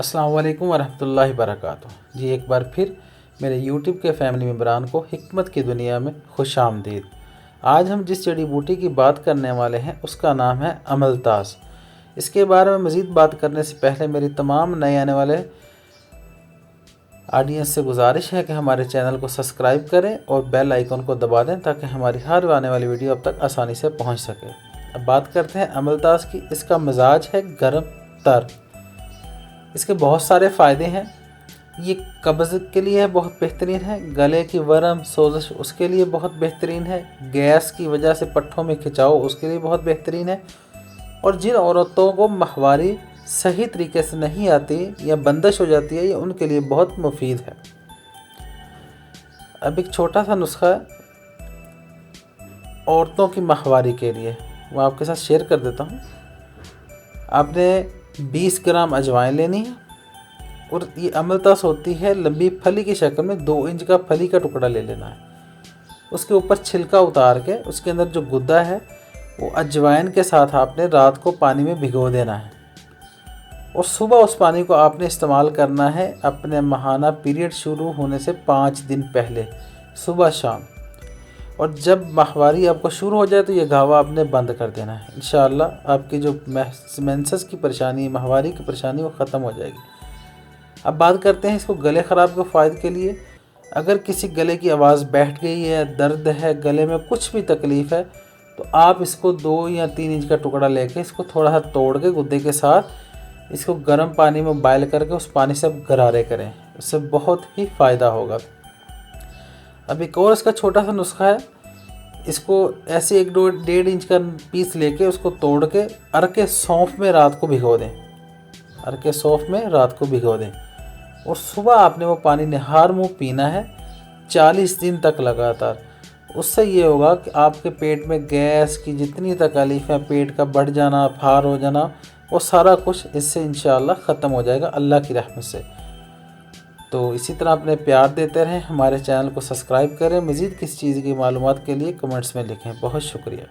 السلام علیکم ورحمۃ اللہ وبرکاتہ۔ جی ایک بار پھر میرے یوٹیوب کے فیملی ممبران کو حکمت کی دنیا میں خوش آمدید۔ آج ہم جس جڑی بوٹی کی بات کرنے والے ہیں اس کا نام ہے املتاس۔ اس کے بارے میں مزید بات کرنے سے پہلے میری تمام نئے آنے والے آڈینس سے گزارش ہے کہ ہمارے چینل کو سبسکرائب کریں اور بیل آئیکن کو دبا دیں تاکہ ہماری ہر آنے والی ویڈیو اب تک آسانی سے پہنچ سکے۔ اب بات کرتے ہیں املتاس کی۔ اس کا مزاج ہے گرم تر۔ اس کے بہت سارے فائدے ہیں۔ یہ قبض کے لیے بہت بہترین ہے، گلے کی ورم سوزش اس کے لیے بہت بہترین ہے، گیس کی وجہ سے پٹھوں میں کھچاؤ اس کے لیے بہت بہترین ہے، اور جن عورتوں کو ماہواری صحیح طریقے سے نہیں آتی یا بندش ہو جاتی ہے یہ ان کے لیے بہت مفید ہے۔ اب ایک چھوٹا سا نسخہ ہے عورتوں کی ماہواری کے لیے، وہ آپ کے ساتھ شیئر کر دیتا ہوں۔ آپ نے 20 گرام اجوائن لینی ہے، اور یہ املتاس ہوتی ہے لمبی پھلی کی شکل میں، 2 انچ کا پھلی کا ٹکڑا لے لینا ہے۔ اس کے اوپر چھلکا اتار کے اس کے اندر جو گدا ہے وہ اجوائن کے ساتھ آپ نے رات کو پانی میں بھگو دینا ہے، اور صبح اس پانی کو آپ نے استعمال کرنا ہے اپنے ماہانہ پیریڈ شروع ہونے سے 5 دن پہلے، صبح شام۔ اور جب ماہواری آپ کو شروع ہو جائے تو یہ گھاوا آپ نے بند کر دینا ہے۔ انشاءاللہ آپ کی جو مینسس کی پریشانی، ماہواری کی پریشانی وہ ختم ہو جائے گی۔ اب بات کرتے ہیں اس کو گلے خراب کے فائدے کے لیے۔ اگر کسی گلے کی آواز بیٹھ گئی ہے، درد ہے، گلے میں کچھ بھی تکلیف ہے، تو آپ اس کو 2 یا 3 انچ کا ٹکڑا لے کے اس کو تھوڑا سا توڑ کے گدے کے ساتھ اس کو گرم پانی میں بائل کر کے اس پانی سے غرارے کریں، اس سے بہت ہی فائدہ ہوگا۔ اب ایک اور اس کا چھوٹا سا نسخہ ہے۔ اس کو ایسے 1-1.5 انچ کا پیس لے کے اس کو توڑ کے ارکے سونف میں رات کو بھگو دیں، ارکے سونف میں رات کو بھگو دیں، اور صبح آپ نے وہ پانی نہار منہ پینا ہے 40 دن تک لگاتار۔ اس سے یہ ہوگا کہ آپ کے پیٹ میں گیس کی جتنی تکلیف ہے، پیٹ کا بڑھ جانا، پھار ہو جانا، وہ سارا کچھ اس سے انشاءاللہ ختم ہو جائے گا اللہ کی رحمت سے۔ تو اسی طرح اپنے پیار دیتے رہیں، ہمارے چینل کو سبسکرائب کریں، مزید کسی چیز کی معلومات کے لیے کمنٹس میں لکھیں۔ بہت شکریہ۔